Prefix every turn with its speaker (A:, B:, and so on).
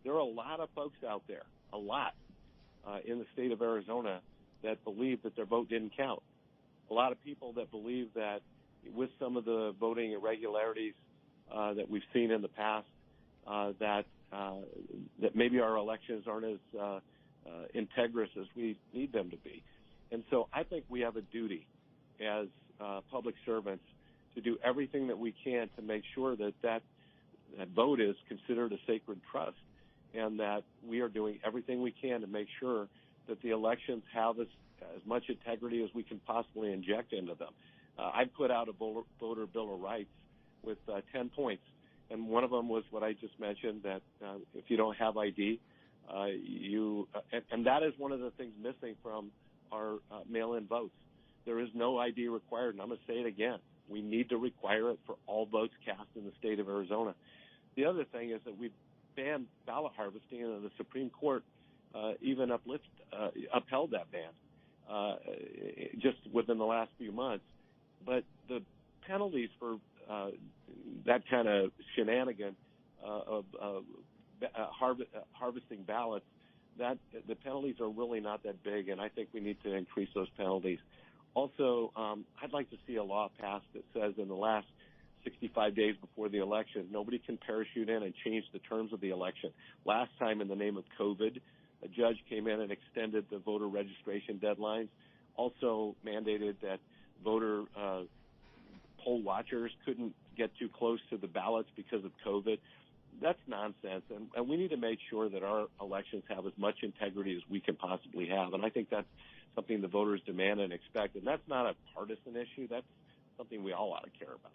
A: there are a lot of folks out there, a lot, in the state of Arizona that believe that their vote didn't count. A lot of people that believe that with some of the voting irregularities that we've seen in the past, that maybe our elections aren't as integrous as we need them to be. And so I think we have a duty as public servants to do everything that we can to make sure that vote is considered a sacred trust, and that we are doing everything we can to make sure that the elections have as much integrity as we can possibly inject into them. I put out a voter Bill of Rights with 10 points, and one of them was what I just mentioned, that if you don't have ID, and that is one of the things missing from our mail-in votes. There is no ID required, and I'm going to say it again. We need to require it for all votes cast in the state of Arizona. The other thing is that we've banned ballot harvesting, and the Supreme Court even upheld that ban just within the last few months. But the penalties for that kind of shenanigan of harvesting ballots, that the penalties are really not that big, and I think we need to increase those penalties. Also, I'd like to see a law passed that says in the last 65 days before the election, nobody can parachute in and change the terms of the election. Last time, in the name of COVID, a judge came in and extended the voter registration deadlines, also mandated that voter poll watchers couldn't get too close to the ballots because of COVID. That's nonsense, and we need to make sure that our elections have as much integrity as we can possibly have, and I think that's something the voters demand and expect, and that's not a partisan issue. That's something we all ought to care about.